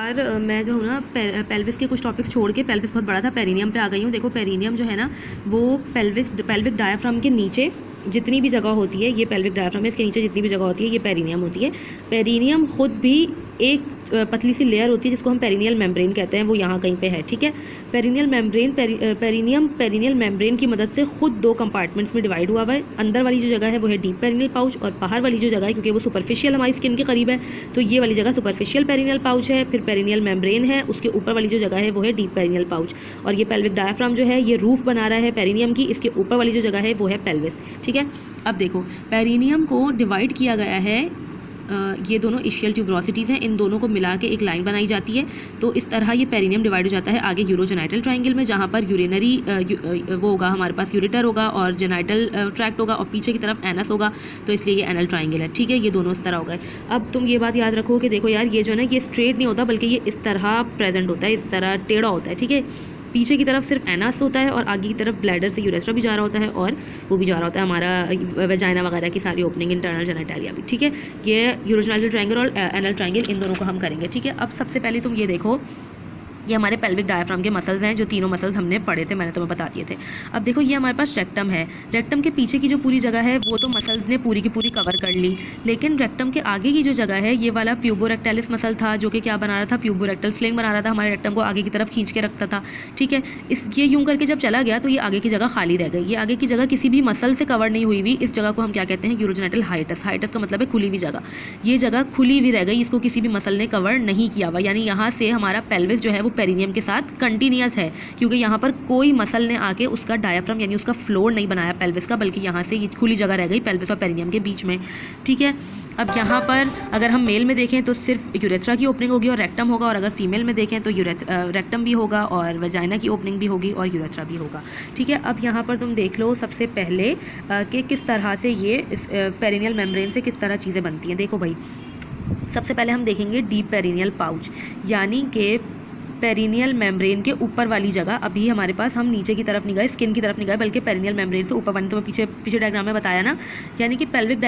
यार मैं जो हूँ ना पेल्विस के कुछ टॉपिक्स छोड़ के, पेल्विस बहुत बड़ा था, पेरिनियम पे आ गई हूँ। देखो पेरिनियम जो है ना वो पेल्विक डायाफ्राम के नीचे जितनी भी जगह होती है, ये पेल्विक डायाफ्राम है, इसके नीचे जितनी भी जगह होती है ये पेरिनियम होती है। पेरिनियम खुद भी एक पतली सी लेयर होती है जिसको हम पेरिनियल मेम्ब्रेन कहते हैं, वो यहाँ कहीं पे है, ठीक है। पेरिनियल मेम्ब्रेन पेरिनियल मेम्ब्रेन की मदद से खुद दो कंपार्टमेंट्स में डिवाइड हुआ है। अंदर वाली जो जगह है वो है डीप पेरिनियल पाउच, और बाहर वाली जो जगह है, क्योंकि वो सुपरफिशियल हमारी स्किन के करीब है, तो ये वाली जगह सुपरफिशियल पेरिनियल पाउच है। फिर पेरिनियल मेम्ब्रेन है, उसके ऊपर वाली जो जगह है वो है डीप पेरिनियल पाउच। और ये पेल्विक डायाफ्राम जो है ये रूफ बना रहा है पेरिनियम की, इसके ऊपर वाली जो जगह है वो है पेल्विस, ठीक है। अब देखो पेरिनियम को डिवाइड किया गया है, ये दोनों इशियल ट्यूबरोसिटीज़ हैं, इन दोनों को मिला के एक लाइन बनाई जाती है। तो इस तरह ये पेरिनियम डिवाइड हो जाता है आगे यूरोजेनाइटल ट्रायंगल में, जहाँ पर यूरिनरी वो होगा, हमारे पास यूरेटर होगा और जेनाइटल ट्रैक्ट होगा, और पीछे की तरफ एनस होगा, तो इसलिए ये एनल ट्रायंगल है, ठीक है। ये दोनों इस तरह हो गए। अब तुम ये बात याद रखो कि देखो यार ये जो है ना ये स्ट्रेट नहीं होता, बल्कि ये इस तरह प्रेजेंट होता है, इस तरह टेढ़ा होता है, ठीक है। पीछे की तरफ सिर्फ एनस होता है और आगे की तरफ ब्लैडर से यूरेथ्रा भी जा रहा होता है, और वो भी जा रहा होता है हमारा वेजाइना वगैरह की सारी ओपनिंग, इंटरनल जेनिटालिया भी, ठीक है। ये यूरोजेनाइटल ट्रायंगल और एनल ट्रायंगल, इन दोनों को हम करेंगे, ठीक है। अब सबसे पहले तुम ये देखो, ये हमारे पेल्विक डायाफ्राम के मसल्स हैं, जो तीनों मसल्स हमने पढ़े थे, मैंने तुम्हें बता दिए थे। अब देखो ये हमारे पास रेक्टम है, रेक्टम के पीछे की जो पूरी जगह है वो तो मसल्स ने पूरी की पूरी कवर कर ली, लेकिन रेक्टम के आगे की जो जगह है ये वाला प्यूबोरेक्टालिस मसल था, जो कि क्या बना रहा था, प्यूबोरेक्टल स्लिंग बना रहा था, हमारे रेक्टम को आगे की तरफ खींच के रखता था, ठीक है। ये यूं करके जब चला गया तो ये आगे की जगह खाली रह गई, ये आगे की जगह किसी भी मसल से कवर नहीं हुई, इस जगह को हम क्या कहते हैं, यूरोजेनाइटल हाइटस। हाइटस का मतलब है खुली हुई जगह, ये जगह खुली हुई रह गई, इसको किसी भी मसल ने कवर नहीं किया हुआ, यानी यहाँ से हमारा पेल्विस जो है वो पेरिनियम के साथ कंटिन्यूअस है, क्योंकि यहाँ पर कोई मसल ने आके उसका डायाफ्राम यानी उसका फ्लोर नहीं बनाया पेल्विस का, बल्कि यहाँ से ये खुली जगह रह गई पेल्विस और पेरिनियम के बीच में, ठीक है। अब यहाँ पर अगर हम मेल में देखें तो सिर्फ यूरेथ्रा की ओपनिंग होगी और रेक्टम होगा, और अगर फीमेल में देखें तो रेक्टम भी होगा और वेजाइना की ओपनिंग भी होगी और यूरेथ्रा भी होगा, ठीक है। अब यहाँ पर तुम देख लो सबसे पहले कि किस तरह से ये इस पेरिनियल मेम्ब्रेन से किस तरह चीज़ें बनती हैं। देखो भाई, सबसे पहले हम देखेंगे डीप पेरिनियल पाउच, यानी कि पेरिनियल मेम्ब्रेन के ऊपर वाली जगह। अभी हमारे पास हम नीचे की तरफ नहीं गए, स्किन की तरफ नहीं गए, बल्कि पेरिनियल मेम्ब्रेन से ऊपर वाली, तो मैं पीछे डायग्राम में बताया ना, यानी कि पेल्विक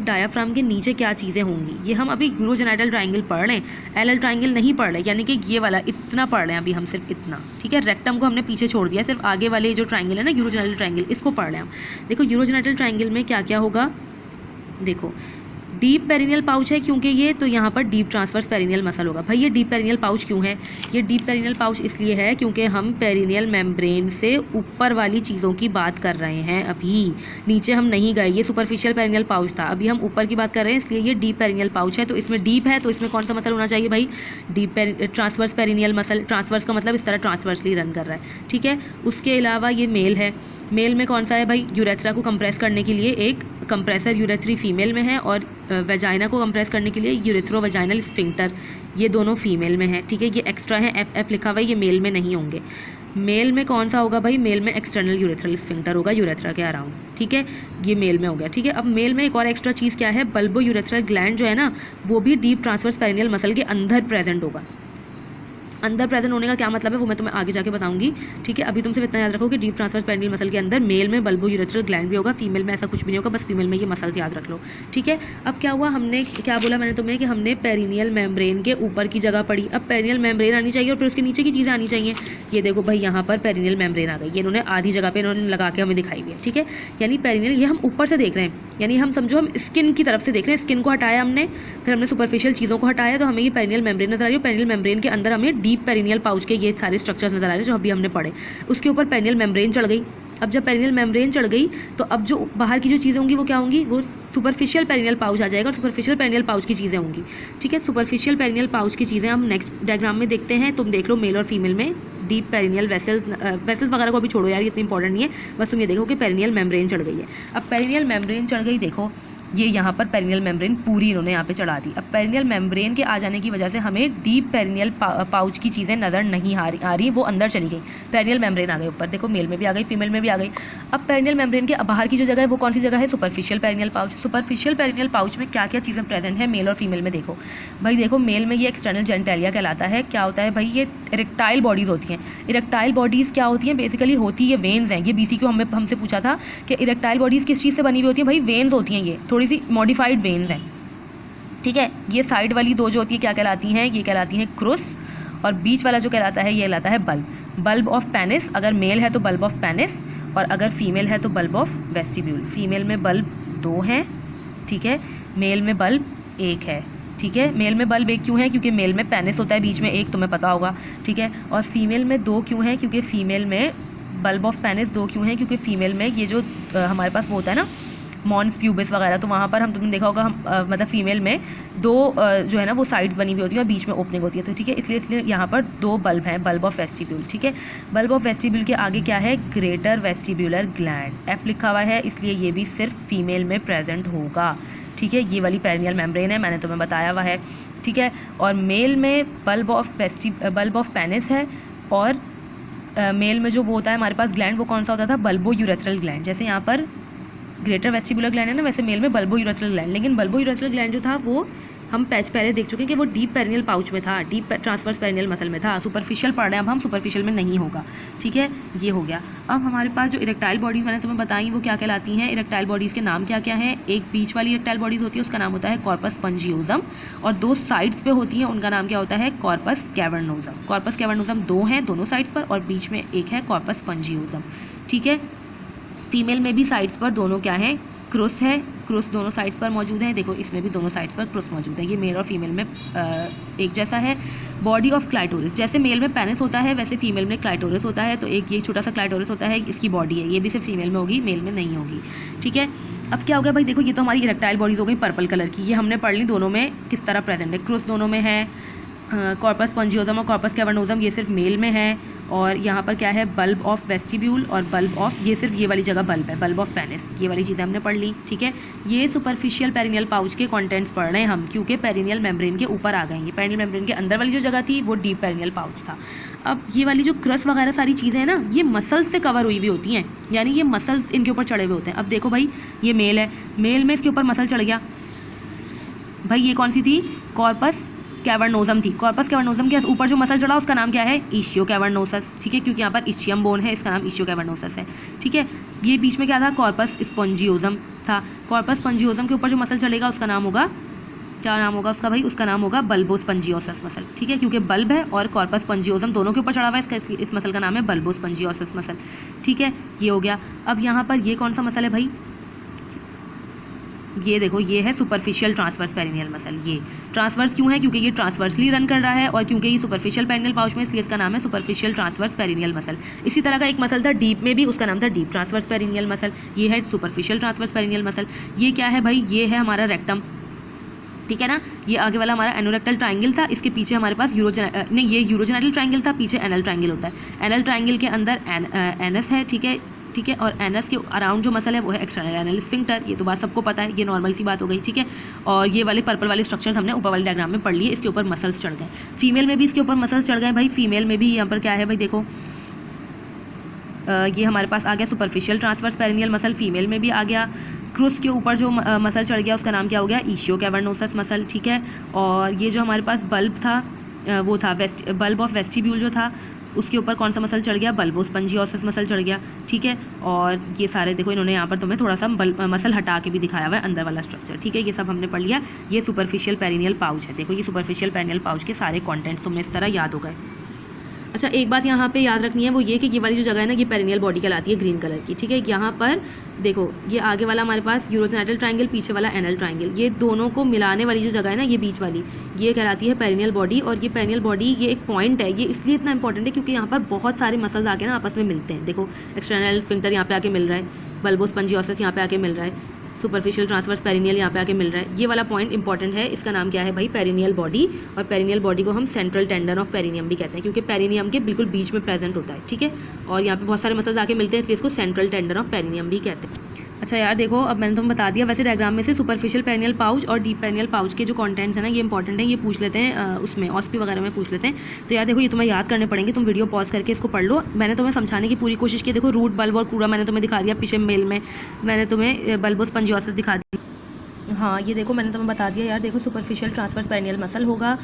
डायाफ्राम के नीचे क्या चीज़ें होंगी, ये हम अभी यूरोजेनाइटल ट्रायंगल पढ़ रहे हैं, एनल ट्रायंगल नहीं पढ़ रहे, यानी कि ये वाला इतना पढ़ रहे हैं अभी हम, सिर्फ इतना, ठीक है। रेक्टम को हमने पीछे छोड़ दिया, सिर्फ आगे वाले जो ट्रायंगल है ना यूरोजेनाइटल ट्रायंगल, इसको पढ़ रहे हैं हम। देखो यूरोजेनाइटल ट्रायंगल में क्या क्या होगा, देखो डीप पेरिनियल पाउच है क्योंकि ये, तो यहाँ पर डीप ट्रांसवर्स पेरिनियल मसल होगा। भाई ये डीप पेरिनियल पाउच क्यों है, ये डीप पेरिनियल पाउच इसलिए है क्योंकि हम पेरिनियल मेम्ब्रेन से ऊपर वाली चीज़ों की बात कर रहे हैं, अभी नीचे हम नहीं गए, ये सुपरफिशियल पेरिनियल पाउच था, अभी हम ऊपर की बात कर रहे हैं, इसलिए ये डीप पेरिनियल पाउच है। तो इसमें डीप है तो इसमें कौन सा मसल होना चाहिए भाई, deep transverse perineal muscle. Transverse का मतलब इस तरह ट्रांसवर्सली रन कर रहा है, ठीक है। उसके अलावा ये मेल है, मेल में कौन सा है भाई, यूरेथ्रा को कंप्रेस करने के लिए एक कंप्रेसर यूरेथ्री फीमेल में है, और वेजाइना को कंप्रेस करने के लिए यूरेथ्रो वेजाइनल स्फिंक्टर, ये दोनों फीमेल में है, ठीक है। ये एक्स्ट्रा है, एफ लिखा हुआ है, ये मेल में नहीं होंगे। मेल में कौन सा होगा भाई, मेल में एक्सटर्नल यूरेथ्रल स्फिंक्टर होगा यूरेथ्रा के अराउंड, ठीक है, ये मेल में हो गया, ठीक है। अब मेल में एक और एक्स्ट्रा चीज़ क्या है, बल्बो यूरेथ्रल ग्लैंड जो है ना, वो भी डीप ट्रांसवर्स पेरिनियल मसल के अंदर प्रेजेंट होगा। अंदर प्रेजेंट होने का क्या मतलब है वो मैं तुम्हें आगे जाके बताऊंगी, ठीक है। अभी तुम सिर्फ इतना याद रखो कि डीप ट्रांसवर्स पेरिनियल मसल के अंदर मेल में बल्बो यूरेथ्रल ग्लैंड भी होगा, फीमेल में ऐसा कुछ भी नहीं होगा, बस फीमेल में ये मसल्स याद रख लो, ठीक है। अब क्या हुआ, हमने क्या बोला मैंने तुम्हें कि हमने पेरिनियल मेम्ब्रेन के ऊपर की जगह पढ़ी, अब पेरिनियल मेम्ब्रेन आनी चाहिए और फिर उसके नीचे की चीज़ें आनी चाहिए। ये देखो भाई यहाँ पर पेरिनियल मेम्ब्रेन आ गई, ये इन्होंने आधी जगह पर इन्होंने लगा के हमें दिखाई हुई है, ठीक है। यानी पेरिनियल ये हम ऊपर से देख रहे हैं, यानी हम समझो हम स्किन की तरफ से देख रहे हैं, स्किन को हटाया हमने, फिर हमने सुपरफिशियल चीज़ों को हटाया, तो हमें ये पेरिनियल मेम्ब्रेन नजर आ रही है। पेरिनियल मेम्ब्रेन के अंदर हमें डीप पेरिनियल पाउच ये सारे स्ट्रक्चर्स नजर आ रहे हैं जो अभी हमने पढ़े। उसके ऊपर पेरिनियल मेम्ब्रेन चढ़ गई। अब जब पेरिनियल मेम्ब्रेन चढ़ गई तो अब जो बाहर की जो चीज़ें होंगी वो क्या होंगी, वो सुपरफिशियल पेरिनियल पाउच आ जाएगा, और सुपरफिशियल पेरिनियल पाउच की चीज़ें होंगी, ठीक है। सुपरफिशियल पेरिनियल पाउच की चीज़ें हम नेक्स्ट डायग्राम में देखते हैं। तुम देख लो मेल और फीमेल में डीप पेरिनियल वेसल्स वगैरह को अभी छोड़ो यार, ये इतनी इंपॉर्टेंट नहीं है, बस तुम ये देखो कि पेरिनियल मेम्ब्रेन चढ़ गई है। अब पेरिनियल मेम्ब्रेन चढ़ गई, देखो ये यहाँ पर पेरिनियल मेम्ब्रेन पूरी इन्होंने यहाँ पे चढ़ा दी। अब पेरिनियल मेम्ब्रेन के आ जाने की वजह से हमें डीप पेरिनियल पाउच की चीज़ें नज़र नहीं आ रही, वो अंदर चली गई, पेरिनियल मेम्ब्रेन आ गई ऊपर, देखो मेल में भी आ गई, फीमेल में भी आ गई। अब पेरिनियल मेम्ब्रेन के बाहर की जो जगह है वो कौन सी जगह है, superficial perineal pouch. Superficial perineal pouch में क्या क्या चीज़ें प्रेजेंट है मेल और फीमेल में, देखो भाई, देखो मेल में ये एक्सटर्नल जेनिटालिया कहलाता है। क्या होता है भाई, ये इरेक्टाइल बॉडीज़ होती हैं। इरेक्टाइल बॉडीज़ क्या होती हैं, बेसिकली होती है वेन्स हैं। ये BC को हमसे पूछा था कि इरेक्टाइल बॉडीज़ किस चीज़ से बनी हुई होती हैं, भाई वेन्स होती हैं, ये थोड़ी सी मॉडिफाइड वेन्स हैं, ठीक है। ये साइड वाली दो जो होती है क्या कहलाती हैं, ये कहलाती हैं क्रुस, और बीच वाला जो कहलाता है ये कहलाता है बल्ब। बल्ब ऑफ पेनिस, अगर मेल है तो बल्ब ऑफ पेनिस, और अगर फीमेल है तो बल्ब ऑफ वेस्टिब्यूल। फीमेल में बल्ब 2 हैं, ठीक है, मेल में बल्ब 1 है, ठीक है। मेल में बल्ब 1 क्यों है, क्योंकि मेल में पेनिस होता है बीच में एक, तुम्हें पता होगा, ठीक है। और फीमेल में 2 क्यों है, क्योंकि फीमेल में बल्ब ऑफ पेनिस 2 क्यों है, क्योंकि फीमेल में ये जो हमारे पास वो होता है ना मॉन्स प्यूबिस वगैरह, तो वहाँ पर तुमने देखा होगा मतलब फीमेल में 2 जो है ना वो साइड्स बनी हुई होती है और बीच में ओपनिंग होती है, तो ठीक है, इसलिए यहाँ पर 2 बल्ब हैं, बल्ब ऑफ वेस्टिब्यूल, ठीक है। बल्ब ऑफ वेस्टिब्यूल के आगे क्या है, ग्रेटर वेस्टिब्यूलर ग्लैंड, एफ लिखा हुआ है, इसलिए ये भी सिर्फ फीमेल में प्रेजेंट होगा, ठीक है। ये वाली पेरिनियल मेम्ब्रेन है, मैंने तुम्हें बताया हुआ है, ठीक है। और मेल में बल्ब ऑफ पेनिस है, और मेल में जो वो होता है हमारे पास ग्लैंड, वो कौन सा होता था, बल्बो यूरेथ्रल ग्लैंड। जैसे यहाँ पर ग्रेटर वेस्टिबुलर ग्लैंड है ना, वैसे मेल में बल्बो यूरेथ्रल ग्लैंड, लेकिन बल्बो यूरेथ्रल ग्लैंड जो था वो हम पहले देख चुके हैं कि वो डीप पेरिनियल पाउच में था, डीप ट्रांसवर्स पेरिनियल मसल में था। सुपरफिशियल पढ़ रहे हैं अब हम, सुपरफिशियल में नहीं होगा, ठीक है। ये हो गया। अब हमारे पास जो इरेक्टाइल बॉडीज़ मैंने तुम्हें बताई वो क्या कहलाती हैं, इरेक्टाइल बॉडीज़ के नाम क्या क्या हैं। एक बीच वाली इरेक्टाइल बॉडीज़ होती है, उसका नाम होता है कॉर्पस स्पंजियोजम, और 2 साइड्स पे होती हैं, उनका नाम क्या होता है, कॉर्पस कैवर्नोजम। कॉर्पस कैवर्नोजम 2 हैं दोनों साइड्स पर, और बीच में एक है कॉर्पस स्पंजियोजम, ठीक है। फीमेल में भी साइड्स पर दोनों क्या हैं, क्रुस है, क्रुस दोनों साइड्स पर मौजूद है। देखो इसमें भी दोनों साइड्स पर क्रुस मौजूद है। ये मेल और फीमेल में एक जैसा है। बॉडी ऑफ क्लाइटोरिस, जैसे मेल में पेनिस होता है वैसे फीमेल में क्लाइटोरिस होता है, तो एक ये छोटा सा क्लाइटोरिस होता है, इसकी बॉडी है, ये भी सिर्फ फीमेल में होगी, मेल में नहीं होगी, ठीक है। अब क्या हो गया भाई, देखो ये तो हमारी इरेक्टाइल बॉडीज़ हो गई पर्पल कलर की, ये हमने पढ़ ली, दोनों में किस तरह प्रेजेंट है। क्रुस दोनों में है, कॉर्पस स्पंजियोजम और कॉर्पस कैवर्नोजम ये सिर्फ मेल में है, और यहाँ पर क्या है, बल्ब ऑफ वेस्टिब्यूल और बल्ब ऑफ, ये सिर्फ ये वाली जगह बल्ब है, बल्ब ऑफ पेनिस, ये वाली चीज़ें हमने पढ़ ली, ठीक है। ये सुपरफिशियल पेरिनियल पाउच के कंटेंट्स पढ़ रहे हैं हम, क्योंकि पेरिनियल मेम्ब्रेन के ऊपर आ गए। ये पेरिनियल मेम्ब्रेन के अंदर वाली जो जगह थी वो डीप पेरिनियल पाउच था। अब ये वाली जो क्रस वगैरह सारी चीज़ें हैं ना, ये मसल्स से कवर हुई हुई होती हैं, यानी ये मसल्स इनके ऊपर चढ़े हुए होते हैं। अब देखो भाई, ये मेल है, मेल में इसके ऊपर मसल चढ़ गया भाई, ये कौन सी थी, कॉर्पस कैवर्नोजम थी। कॉर्पस कैवर्नोजम के ऊपर जो मसल चढ़ा उसका नाम क्या है, इशियो कैवर्नोसस, ठीक है, क्योंकि यहाँ पर इशियम बोन है, इसका नाम इशियो कैवर्नोसस है, ठीक है। ये बीच में क्या था, कॉर्पस स्पंजियोजम था। कॉर्पस स्पंजियोजम के ऊपर जो मसल चढ़ेगा उसका नाम होगा, क्या नाम होगा उसका भाई, उसका नाम होगा बल्बोस्पंजियोसस मसल, ठीक है, क्योंकि बल्ब है और कॉर्पस स्पंजियोजम दोनों के ऊपर चढ़ा हुआ है, इसका इस मसल का नाम है बल्बोस्पंजियोसस मसल, ठीक है। ये हो गया। अब यहाँ पर ये कौन सा मसल है भाई, ये देखो, ये है सुपरफिशियल ट्रांसवर्स पेरिनियल मसल। ये ट्रांसवर्स क्यों है, क्योंकि ये ट्रांसवर्सली रन कर रहा है, और क्योंकि ये सुपरफिशियल पेरिनियल पाउच में, इसलिए इसका नाम है सुपरफिशियल ट्रांसवर्स पेरिनियल मसल। इसी तरह का एक मसल था डीप में भी, उसका नाम था डीप ट्रांसवर्स पेरिनियल मसल। ये है सुपरफिशियल ट्रांसवर्स पेरिनियल मसल। ये क्या है भाई, ये है हमारा रेक्टम, ठीक है ना। ये आगे वाला हमारा एनोरेक्टल ट्राइंगल था, इसके पीछे हमारे पास ये यूरोजेनाइटल ट्राइंगल था, पीछे एनल ट्राइंगल होता है। एनल ट्राइंगल के अंदर एनस है, ठीक है, ठीक है, और एनस के अराउंड जो मसल है वो है एक्सटर्नल एनल स्फिंक्टर, ये तो बात सबको पता है, ये नॉर्मल सी बात हो गई, ठीक है। और ये वाले पर्पल वाले स्ट्रक्चर्स हमने ऊपर वाले डायग्राम में पढ़ लिए, इसके ऊपर मसल्स चढ़ गए। फीमेल में भी इसके ऊपर मसल्स चढ़ गए भाई। फीमेल में भी यहाँ पर क्या है भाई, देखो ये हमारे पास आ गया superficial transverse perineal muscle, female में भी आ गया। क्रूस के ऊपर जो मसल चढ़ गया उसका नाम क्या हो गया, इशियो कैवर्नोसस मसल, ठीक है। और ये जो हमारे पास बल्ब था वो था बल्ब ऑफ वेस्टिब्यूल जो था, उसके ऊपर कौन सा मसल चढ़ गया, बल्बोस्पंजियोसस मसल चढ़ गया, ठीक है। और ये सारे देखो, इन्होंने यहाँ पर तुम्हें थोड़ा सा मसल हटा के भी दिखाया हुआ है, अंदर वाला स्ट्रक्चर, ठीक है। ये सब हमने पढ़ लिया। ये सुपरफिशियल पेरिनियल पाउच है। देखो ये सुपरफिशियल पेरिनियल पाउच के सारे कॉन्टेंट्स तुम्हें इस तरह याद हो गए। अच्छा, एक बात यहाँ पे याद रखनी है, वो ये कि ये वाली जो जगह है ना, ये पेरिनियल बॉडी कहलाती है, ग्रीन कलर की, ठीक है। यहाँ पर देखो, ये आगे वाला हमारे पास यूरोजेनाइटल ट्राइंगल, पीछे वाला एनल ट्राइंगल, ये दोनों को मिलाने वाली जो जगह है ना, ये बीच वाली, ये कहलाती है पेरिनियल बॉडी। और ये पेरिनियल बॉडी, ये एक पॉइंट है, ये इसलिए इतना इंपॉर्टेंट है क्योंकि यहाँ पर बहुत सारे मसल्स आके ना आपस में मिलते हैं। देखो, एक्सटर्नल स्फिंक्टर यहाँ पे आके मिल रहा है, बल्बोस्पंजियोसस यहाँ पे आके मिल रहा है, सुपरफिशियल ट्रांसवर्स पेरिनियल यहाँ पे आके मिल रहा है। ये वाला पॉइंट इंपॉर्टेंट है, इसका नाम क्या है भाई, पेरिनियल बॉडी। और पेरिनियल बॉडी को हम सेंट्रल टेंडन ऑफ पेरिनियम भी कहते हैं, क्योंकि पेरिनियम के बिल्कुल बीच में प्रेजेंट होता है, ठीक है। और यहाँ पे बहुत सारे मसल्स आके मिलते हैं, इसलिए इसको सेंट्रल टेंडन ऑफ पेरिनियम भी कहते हैं। अच्छा यार देखो, अब मैंने तुम्हें बता दिया, वैसे डायग्राम में से सुपरफिशियल पेरिनियल पाउच और डीप पेरिनियल पाउच के जो कंटेंट्स हैं ना, ये इंपॉर्टेंट है, ये पूछ लेते हैं उसमें ऑस्पी वगैरह में पूछ लेते हैं। तो यार देखो, ये तुम्हें याद करने पड़ेंगे, तुम वीडियो पॉज करके इसको पढ़ लो। मैंने तुम्हें समझाने की पूरी कोशिश की। देखो, रूट बल्ब और कूड़ा मैंने तुम्हें दिखा दिया, पीछे मेल में मैंने तुम्हें बल्बोस्पंजियोसिस दिखा दी। हाँ ये देखो मैंने तुम्हें बता दिया यार, देखो सुपरफिशियल ट्रांसवर्स पेरिनियल मसल होगा,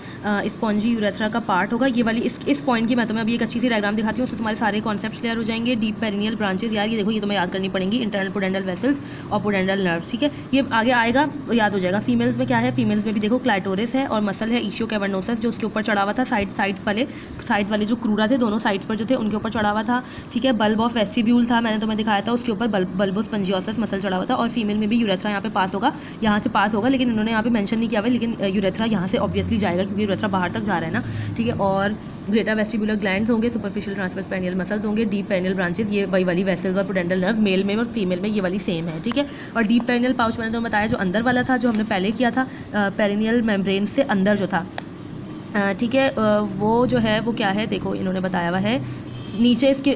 स्पॉन्जी यूरेथ्रा का पार्ट होगा, ये वाली इस पॉइंट की मैं तुम्हें अभी एक अच्छी सी डायग्राम दिखाती हूँ, उससे तुम्हारे सारे कॉन्सेप्ट्स क्लियर हो जाएंगे। डीप पेरिनियल ब्रांचेस यार, ये देखो ये तुम्हें याद करनी पड़ेंगी, इंटरनल पोडेंडल वेसल्स और पोडेंडल नर्व्स, ठीक है, ये आगे आएगा याद हो जाएगा। फीमेल्स में क्या है, फीमेल्स में भी देखो क्लाइटोरिस है और मसल है इशियो कैवर्नोसस जो उसके ऊपर चढ़ा हुआ था, साइड्स वाले जो क्रूरा थे दोनों साइड्स पर जो थे उनके ऊपर चढ़ा हुआ था, ठीक है। बल्ब ऑफ वेस्टिब्यूल था, मैंने तुम्हें दिखाया था, उसके ऊपर बल्बो स्पंजियोसस मसल चढ़ा हुआ था। और फीमेल में भी यूरेथ्रा यहाँ पे पास होगा, यहाँ से पास होगा, लेकिन इन्होंने यहाँ पे मेंशन नहीं किया हुआ, लेकिन यूरेथ्रा यहाँ से ऑब्वियसली जाएगा क्योंकि यूरेथ्रा बाहर तक जा रहा है ना, ठीक है। और ग्रेटर वेस्टिबुलर ग्लैंड्स होंगे, सुपरफिशियल ट्रांसवर्स पेरिनियल मसल्स होंगे, डीप पेरिनियल ब्रांचेस ये वही वाली वेसल्स और पोडेंडल नर्व मेल में और फीमेल में ये वाली सेम है, ठीक है। और डीप पेरिनियल पाउच मैंने तो बताया जो अंदर वाला था, जो हमने पहले किया था पेरिनियल मेम्ब्रेन से अंदर जो था, ठीक है, वो जो है वो क्या है, देखो इन्होंने बताया हुआ है नीचे इसके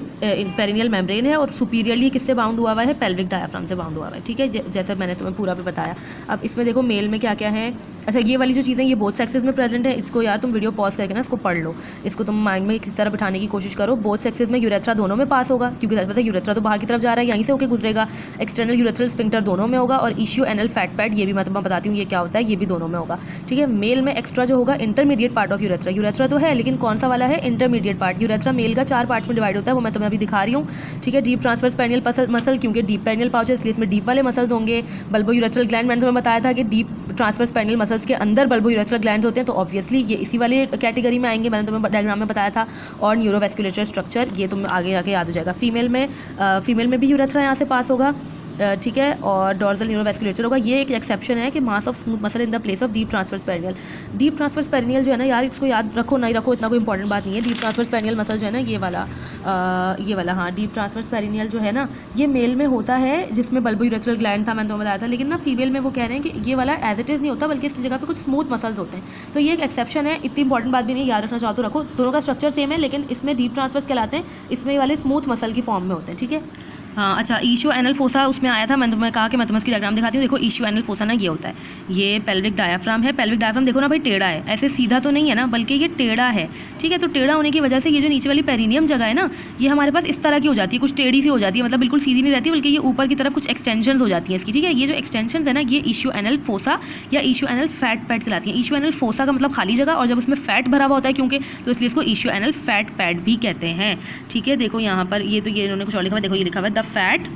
पेरिनियल मेम्ब्रेन है और सुपीरियरली किससे बाउंड हुआ हुआ है, पेल्विक डायाफ्राम से बाउंड हुआ हुआ है, ठीक है, जैसे मैंने तुम्हें पूरा भी बताया। अब इसमें देखो मेल में क्या क्या है, अच्छा ये वाली जो चीज़ें ये बोथ सेक्सेस में प्रेजेंट है, इसको यार तुम वीडियो पॉज करके ना इसको पढ़ लो, इसको तुम माइंड में किस तरह बिठाने की कोशिश करो। बोथ सेक्सेस में यूरेथ्रा दोनों में पास होगा क्योंकि पता है यूरेथ्रा तो बाहर की तरफ जा रहा है, यहीं से होकर गुजरेगा। एक्सटर्नल यूरेथ्रल स्फिंक्टर दोनों में होगा और इशियो एनल फैट पैड, ये भी मैं तुम्हें बताती हूँ ये क्या होता है, ये भी दोनों में होगा, ठीक है। मेल में एक्स्ट्रा जो होगा intermediate part of urethra, urethra तो है लेकिन कौन सा वाला है, इंटरमीडिएट पार्ट। यूरेथ्रा मेल का 4 पार्ट्स में डिवाइड होता है, वो मैं तुम्हें अभी दिखा रही हूँ, ठीक है। डीप ट्रांसवर्स पेरिनियल मसल, क्योंकि डीप पेरिनियल पाउच है इसलिए इसमें डीप वाले मसल्स होंगे। बल्बो यूरेथ्रल ग्लैंड मैंने तुम्हें बताया था कि डीप ट्रांसवर्स पेरिनियल मसल्स के अंदर बल्बो यूरेथ्रल ग्लैंड्स होते हैं, तो ऑब्वियसली ये इसी वाले कैटेगरी में आएंगे, मैंने तुम्हें डायग्राम में बताया था। और न्यूरोवेस्कुलेचर स्ट्रक्चर ये तुम्हें आगे आगे याद हो जाएगा। फीमेल में भी यूरेथ्रा यहाँ से पास होगा, ठीक है, और डॉर्सल न्यूरोवेस्कुलेचर होगा। ये एक एक्सेप्शन है कि mass of smooth muscle in the place of deep transverse perineal. Deep transverse perineal जो है ना यार, इसको याद रखो नहीं रखो इतना कोई इंपॉर्टेंट बात नहीं है। डीप ट्रांसवर्स पेरिनियल मसल जो है ना ये वाला हाँ, डीप ट्रांसवर्स पेरिनियल जो है ना ये मेल में होता है, जिसमें बल्बो यूरेथ्रल ग्लैंड था मैंने तुम्हें बताया था, लेकिन ना फीमेल में वो कह रहे हैं कि ये वाला एज इट इज़ नहीं होता बल्कि इसकी जगह पे कुछ स्मूथ मसल्स होते हैं, तो ये एक एक्सेप्शन है, इतनी इंपॉर्टेंट बात भी नहीं, याद रखना चाहो तो रखो। दोनों का स्ट्रक्चर सेम है लेकिन इसमें डीप ट्रांसवर्स कहलाते हैं, इसमें वाले स्मूथ मसल की फॉर्म में होते हैं, ठीक है। हाँ अच्छा, इशियो एनल फोसा उसमें आया था, मैंने तुम्हें कहा कि मैं तुम्हें उसकी डायग्राम दिखाती हूँ। देखो इशियो एनल फोसा ना ये होता है, ये पेल्विक डायाफ्राम है। पेल्विक डायाफ्राम देखो ना भाई टेढ़ा है, ऐसे सीधा तो नहीं है ना, बल्कि ये टेढ़ा है, ठीक है। तो टेढ़ा होने की वजह से ये जो नीचे वाली पेरिनियम जगह है ना, ये हमारे पास इस तरह की हो जाती है, कुछ टेढ़ी सी हो जाती है, मतलब बिल्कुल सीधी नहीं रहती बल्कि ये ऊपर की तरफ कुछ एक्सटेंशन हो जाती है इसकी, ठीक है। ये जो एक्सटेंशन है ना ये इशियो एनल फोसा या इशियो एनल फैट पैड कहलाती है। इशियो एनल फोसा का मतलब खाली जगह, और जब उसमें फैट भरा हुआ होता है क्योंकि, तो इसलिए इसको इशियो एनल फैट पैड भी कहते हैं, ठीक है। देखो यहाँ पर ये तो ये इन्होंने कुछ और लिखा हुआ है, देखो ये लिखा हुआ है the fat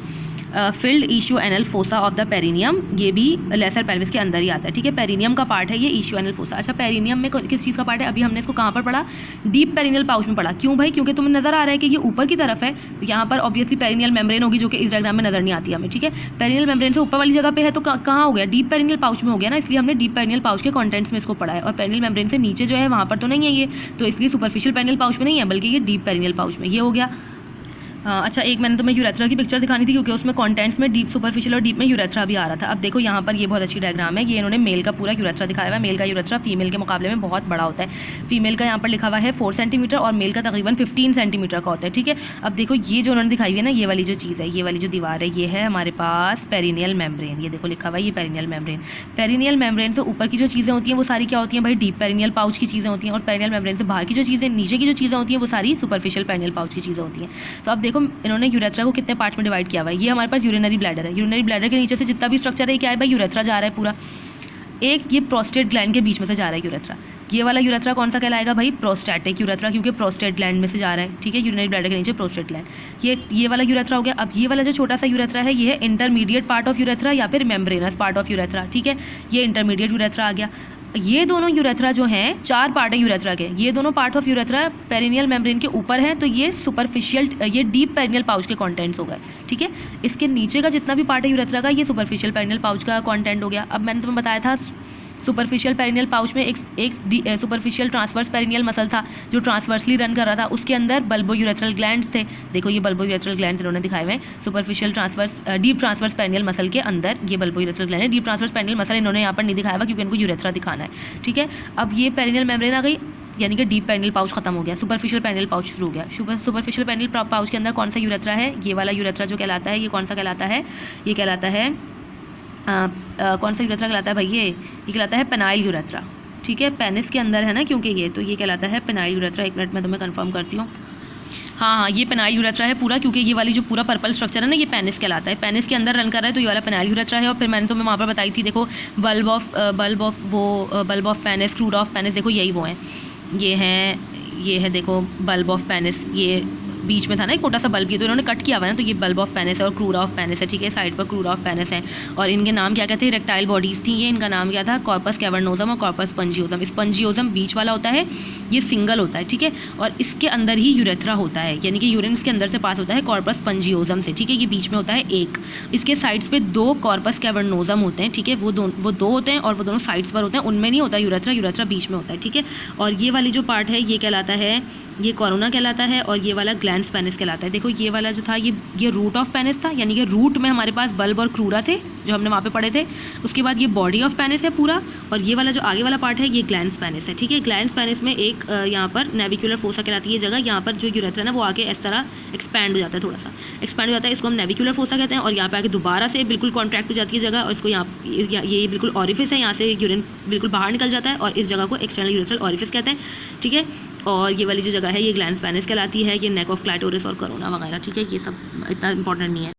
filled ischioanal fossa of the perineum, ये भी लेसर पेल्विस के अंदर ही आता है, ठीक है। पेरिनियम का पार्ट है ये इशियो एनल फोसा। अच्छा पेरिनियम में किस चीज़ का पार्ट है, अभी हमने इसको कहाँ पर पढ़ा, डीप पेरिनियल पाउच में पढ़ा। क्यों भाई, क्योंकि तुम्हें नजर आ रहा है कि ये ऊपर की तरफ है, यहाँ पर ऑब्वियसली पेरिनियल मेम्ब्रेन होगी जो कि इस डायग्राम में नजर नहीं आती हमें, ठीक है। पेरिनियल मेम्ब्रेन से ऊपर वाली जगह पे है तो कहाँ हो गया, डीप पेरिनियल पाउच में हो गया ना, इसलिए हमने डीप पेरिनियल पाउच के कंटेंट्स में इसको पढ़ा है। और पेरिनियल मेम्ब्रेन से नीचे जो है वहाँ पर तो नहीं है ये, तो इसलिए सुपरफिशियल पेरिनियल पाउच में नहीं है बल्कि ये डीप पेरिनियल पाउच में, ये हो गया। अच्छा एक मैंने तुम्हें यूरेथ्रा की पिक्चर दिखानी थी क्योंकि उसमें कंटेंट्स में डीप सुपरफिशियल और डीप में यूरेथ्रा भी आ रहा था। अब देखो यहाँ पर ये बहुत अच्छी डायग्राम है, ये इन्होंने मेल का पूरा यूरेथ्रा दिखाया हुआ है। मेल का यूरेथ्रा फीमेल के मुकाबले में बहुत बड़ा होता है। फीमेल का यहाँ पर लिखा हुआ है 4 सेंटीमीटर और मेल का तकरीबन 15 सेंटीमीटर का होता है, ठीक है। अब देखो ये जो उन्होंने दिखाई हुई है ना, ये वाली जो चीज़ है, ये वाली जो दीवार है, ये है हमारे पास पेरिनियल मेम्ब्रेन, ये देखो लिखा हुआ है ये पेरिनियल मेम्ब्रेन। पेरिनियल मेम्ब्रेन से ऊपर की जो चीज़ें होती हैं वो सारी क्या होती हैं भाई, डीप पेरिनियल पाउच की चीज़ें होती हैं, और पेरिनियल मेम्ब्रेन से बाहर की जो चीज़ें, नीचे की जो चीज़ें होती हैं वो सारी सुपरफिशियल पेरिनियल पाउच की चीज़ें होती हैं। तो अब देखो इन्होंने यूरेथ्रा को कितने पार्ट में डिवाइड किया हुआ है। ये हमारे पास यूरिनरी ब्लैडर है, यूरिनरी ब्लैडर के नीचे से जितना भी स्ट्रक्चर है क्या है भाई, यूरेथ्रा जा रहा है पूरा। एक ये प्रोस्टेट ग्लैंड के बीच में से जा रहा है यूरेथ्रा। ये वाला यूरेथ्रा कौन सा कहलाएगा भाई, प्रोस्टैटिक यूरेथ्रा, क्योंकि प्रोस्टेट ग्लैंड में से जा रहा है, ठीक है। यूरिनरी ब्लैडर के नीचे प्रोस्टेट ग्लैंड, ये वाला यूरेथ्रा हो गया। अब ये वाला जो छोटा सा यूरेथ्रा है ये है इंटरमीडिएट पार्ट ऑफ यूरेथ्रा या फिर मेम्ब्रेनस पार्ट ऑफ यूरेथ्रा, ठीक है। ये इंटरमीडिएट यूरेथ्रा आ गया। ये दोनों यूरेथ्रा जो हैं, 4 पार्ट है यूरेथ्रा के, ये दोनों part of urethra perineal membrane के ऊपर हैं, तो ये सुपरफिशियल, ये डीप पेरिनियल पाउच के कंटेंट्स हो गए, ठीक है। इसके नीचे का जितना भी पार्ट है यूरेथ्रा का, ये सुपरफिशियल पेरिनियल पाउच का कंटेंट हो गया। अब मैंने तुम्हें बताया था सुपरफिशियल पेरिनियल पाउच में एक सुपरफिशियल ट्रांसवर्स पेरिनियल मसल था जो ट्रांसवर्सली रन कर रहा था, उसके अंदर बल्बो यूरेथ्रल ग्लैंड्स थे। देखो ये बल्बो यूरेथ्रल ग्लैंड्स इन्होंने दिखाए हुए हैं superficial deep transverse perineal muscle के अंदर, ये बल्बो यूरेथ्रल ग्लैंड है। डीप ट्रांसवर्स पेरिनियल मसल इन्होंने यहाँ पर नहीं दिखाया हुआ क्योंकि इनको यूरेथ्रा दिखाना है, ठीक है। अब ये पेरिनियल मेम्ब्रेन आ गई, यानी कि डीप पेरिनियल पाउच खत्म हो गया, सुपरफिशियल पेरिनियल पाउच शुरू हो गया। सुपरफिशियल पेरिनियल पाउच के अंदर कौन सा यूरेथ्रा है, ये वाला यूरेथ्रा जो कहलाता है, ये कौन सा कहलाता है, ये कहलाता है कौन सा यूरेथ्रा कहलाता है भाई, ये कहलाता है पेनाइल यूरेथ्रा, ठीक है। पेनिस के अंदर है ना क्योंकि ये, तो ये कहलाता है पेनाइल यूरेथ्रा। एक मिनट में तुम्हें कंफर्म करती हूँ। हाँ, ये पेनाइल यूरेथ्रा है पूरा, क्योंकि ये वाली जो पूरा पर्पल स्ट्रक्चर है ना, ये पेनिस कहलाता है। पेनिस के अंदर रन कर रहा है, तो ये वाला पेनाइल यूरेथ्रा है। और फिर मैंने तुम्हें वहाँ पर बताई थी, देखो bulb of penis, crude of penis, देखो यही वो हैं, ये है देखो बल्ब ऑफ पेनिस, ये बीच में था ना एक छोटा सा बल्ब, ये तो इन्होंने कट किया हुआ है ना, तो ये बल्ब ऑफ पेनिस है और क्रूरा ऑफ पेनिस है, ठीक है। साइड पर क्रूरा ऑफ पेनिस है। और इनके नाम क्या कहते हैं, रेक्टाइल बॉडीज़ थी ये, इनका नाम क्या था, कॉर्पस कैवर्नोजम और कॉर्पस स्पंजियोजम। स्पंजियोजम बीच वाला होता है, ये सिंगल होता है, ठीक है। और इसके अंदर ही यूरेथ्रा होता है, यानी कि यूरिन इसके अंदर से पास होता है कॉर्पस स्पंजियोजम से, ठीक है। ये बीच में होता है एक, इसके साइड्स पे 2 कॉर्पस कैवर्नोजम होते हैं, ठीक है। वो दो होते हैं और वो दोनों साइड्स पर होते हैं, उनमें नहीं होता यूरेथ्रा, यूरेथ्रा बीच में होता है, ठीक है। और ये वाली जो पार्ट है ये कहलाता है, ये कोरोना कहलाता है, और ये वाला ग्लैंड्स पेनिस कहलाता है। देखो ये वाला जो था ये रूट ऑफ पेनिस था, यानी कि रूट में हमारे पास बल्ब और क्रूरा थे जो हमने वहाँ पे पढ़े थे। उसके बाद ये बॉडी ऑफ पेनिस है पूरा, और ये वाला जो आगे वाला पार्ट है ये ग्लैंड्स पेनिस है, ठीक है। ग्लैंड्स पेनिस में एक यहाँ पर नेविकुलर फोसा कहलाती है जगह, यहाँ पर जो यूरेथ्रा है ना वो आके इस तरह एक्सपैंड हो जाता है, थोड़ा सा एक्सपैंड हो जाता है, इसको हम नेविकुलर फोसा कहते हैं। और यहाँ पे आके दोबारा से बिल्कुल कॉन्ट्रैक्ट हो जाती है जगह, और इसको ये बिल्कुल ऑरिफिस है, यहाँ से यूरिन बिल्कुल बाहर निकल जाता है, और इस जगह को एक्सटर्नल यूरेथ्रल ऑरिफिस कहते हैं, ठीक है। और ये वाली जो जगह है ये ग्लैंड्स पेनिस कहलाती है, ये नेक ऑफ क्लाइटोरिस और कोरोना वगैरह, ठीक है। ये सब इतना इंपॉर्टेंट नहीं है।